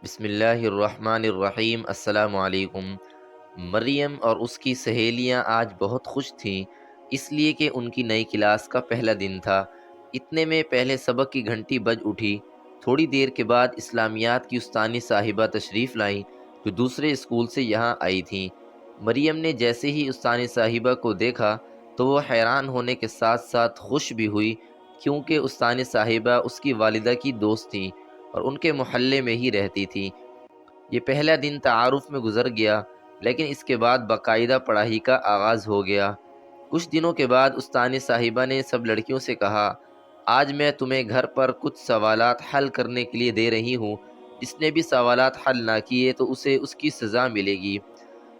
بسم اللہ الرحمن الرحیم۔ السلام علیکم۔ مریم اور اس کی سہیلیاں آج بہت خوش تھیں، اس لیے کہ ان کی نئی کلاس کا پہلا دن تھا۔ اتنے میں پہلے سبق کی گھنٹی بج اٹھی۔ تھوڑی دیر کے بعد اسلامیات کی استانی صاحبہ تشریف لائیں، جو دوسرے اسکول سے یہاں آئی تھیں۔ مریم نے جیسے ہی استانی صاحبہ کو دیکھا تو وہ حیران ہونے کے ساتھ ساتھ خوش بھی ہوئی، کیونکہ استانی صاحبہ اس کی والدہ کی دوست تھیں اور ان کے محلے میں ہی رہتی تھی۔ یہ پہلا دن تعارف میں گزر گیا، لیکن اس کے بعد باقاعدہ پڑھائی کا آغاز ہو گیا۔ کچھ دنوں کے بعد استانی صاحبہ نے سب لڑکیوں سے کہا، آج میں تمہیں گھر پر کچھ سوالات حل کرنے کے لیے دے رہی ہوں۔ جس نے بھی سوالات حل نہ کیے تو اسے اس کی سزا ملے گی۔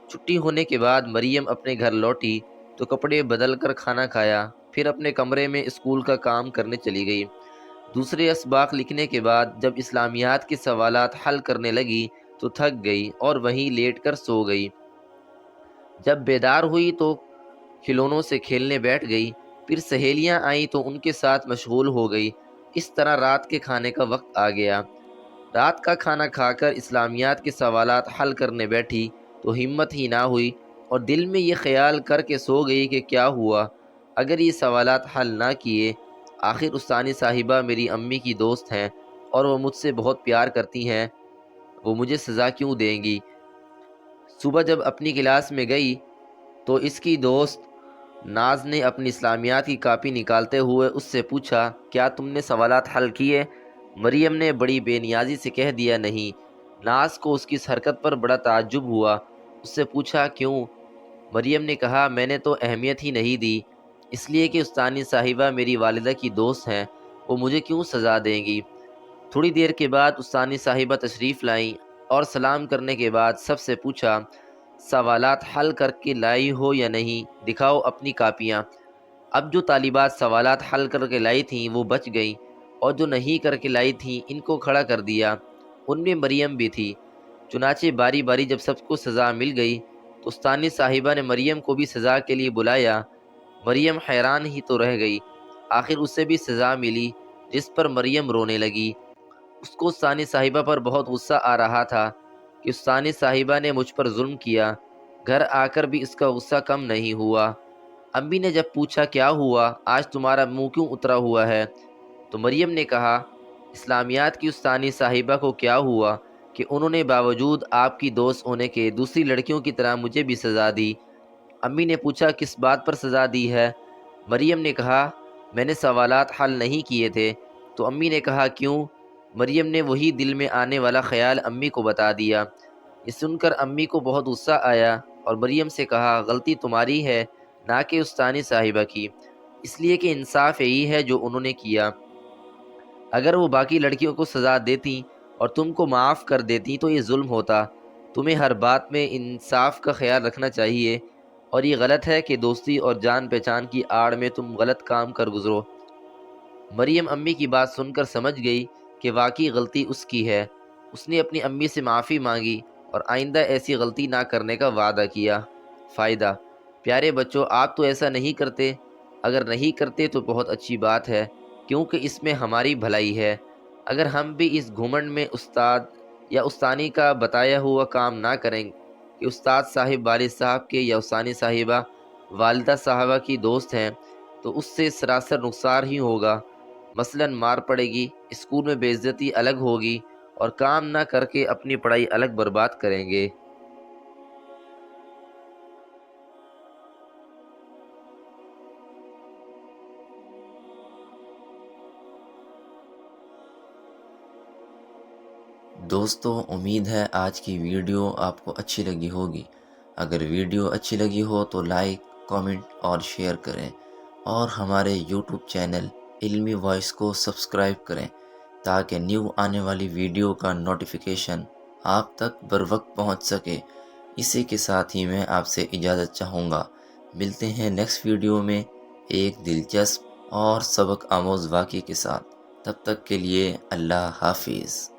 چھٹی ہونے کے بعد مریم اپنے گھر لوٹی تو کپڑے بدل کر کھانا کھایا، پھر اپنے کمرے میں اسکول کا کام کرنے چلی گئی۔ دوسرے اسباق لکھنے کے بعد جب اسلامیات کے سوالات حل کرنے لگی تو تھک گئی اور وہیں لیٹ کر سو گئی۔ جب بیدار ہوئی تو کھلونوں سے کھیلنے بیٹھ گئی، پھر سہیلیاں آئیں تو ان کے ساتھ مشغول ہو گئی۔ اس طرح رات کے کھانے کا وقت آ گیا۔ رات کا کھانا کھا کر اسلامیات کے سوالات حل کرنے بیٹھی تو ہمت ہی نہ ہوئی اور دل میں یہ خیال کر کے سو گئی کہ کیا ہوا اگر یہ سوالات حل نہ کیے؟ آخر استانی صاحبہ میری امی کی دوست ہیں اور وہ مجھ سے بہت پیار کرتی ہیں، وہ مجھے سزا کیوں دیں گی؟ صبح جب اپنی کلاس میں گئی تو اس کی دوست ناز نے اپنی اسلامیات کی کاپی نکالتے ہوئے اس سے پوچھا، کیا تم نے سوالات حل کیے؟ مریم نے بڑی بے نیازی سے کہہ دیا، نہیں۔ ناز کو اس کی اس حرکت پر بڑا تعجب ہوا۔ اس سے پوچھا، کیوں؟ مریم نے کہا، میں نے تو اہمیت ہی نہیں دی، اس لیے کہ استانی صاحبہ میری والدہ کی دوست ہیں، وہ مجھے کیوں سزا دیں گی؟ تھوڑی دیر کے بعد استانی صاحبہ تشریف لائیں اور سلام کرنے کے بعد سب سے پوچھا، سوالات حل کر کے لائی ہو یا نہیں؟ دکھاؤ اپنی کاپیاں۔ اب جو طالبات سوالات حل کر کے لائی تھیں وہ بچ گئیں اور جو نہیں کر کے لائی تھیں ان کو کھڑا کر دیا۔ ان میں مریم بھی تھی۔ چنانچہ باری باری جب سب کو سزا مل گئی تو استانی صاحبہ نے مریم کو بھی سزا کے لیے بلایا۔ مریم حیران ہی تو رہ گئی، آخر اسے بھی سزا ملی، جس پر مریم رونے لگی۔ اس کو استانی صاحبہ پر بہت غصہ آ رہا تھا کہ استانی صاحبہ نے مجھ پر ظلم کیا۔ گھر آ کر بھی اس کا غصہ کم نہیں ہوا۔ امی نے جب پوچھا، کیا ہوا، آج تمہارا منہ کیوں اترا ہوا ہے؟ تو مریم نے کہا، اسلامیات کی استانی صاحبہ کو کیا ہوا کہ انہوں نے باوجود آپ کی دوست ہونے کے دوسری لڑکیوں کی طرح مجھے بھی سزا دی۔ امی نے پوچھا، کس بات پر سزا دی ہے؟ مریم نے کہا، میں نے سوالات حل نہیں کیے تھے۔ تو امی نے کہا، کیوں؟ مریم نے وہی دل میں آنے والا خیال امی کو بتا دیا۔ یہ سن کر امی کو بہت غصہ آیا اور مریم سے کہا، غلطی تمہاری ہے نہ کہ استانی صاحبہ کی، اس لیے کہ انصاف یہی ہے جو انہوں نے کیا۔ اگر وہ باقی لڑکیوں کو سزا دیتی اور تم کو معاف کر دیتی تو یہ ظلم ہوتا۔ تمہیں ہر بات میں انصاف کا خیال رکھنا چاہیے، اور یہ غلط ہے کہ دوستی اور جان پہچان کی آڑ میں تم غلط کام کر گزرو۔ مریم امی کی بات سن کر سمجھ گئی کہ واقعی غلطی اس کی ہے۔ اس نے اپنی امی سے معافی مانگی اور آئندہ ایسی غلطی نہ کرنے کا وعدہ کیا۔ فائدہ: پیارے بچوں، آپ تو ایسا نہیں کرتے۔ اگر نہیں کرتے تو بہت اچھی بات ہے، کیونکہ اس میں ہماری بھلائی ہے۔ اگر ہم بھی اس گھمنڈ میں استاد یا استانی کا بتایا ہوا کام نہ کریں کہ استاد صاحب والد صاحب کے یا استانی صاحبہ والدہ صاحبہ کی دوست ہیں، تو اس سے سراسر نقصان ہی ہوگا۔ مثلاً مار پڑے گی، اسکول میں بے عزتی الگ ہوگی، اور کام نہ کر کے اپنی پڑھائی الگ برباد کریں گے۔ دوستو، امید ہے آج کی ویڈیو آپ کو اچھی لگی ہوگی۔ اگر ویڈیو اچھی لگی ہو تو لائک، کامنٹ اور شیئر کریں، اور ہمارے یوٹیوب چینل علمی وائس کو سبسکرائب کریں تاکہ نیو آنے والی ویڈیو کا نوٹیفیکیشن آپ تک بر وقت پہنچ سکے۔ اسی کے ساتھ ہی میں آپ سے اجازت چاہوں گا۔ ملتے ہیں نیکسٹ ویڈیو میں ایک دلچسپ اور سبق آموز واقعے کے ساتھ۔ تب تک کے لیے اللہ حافظ۔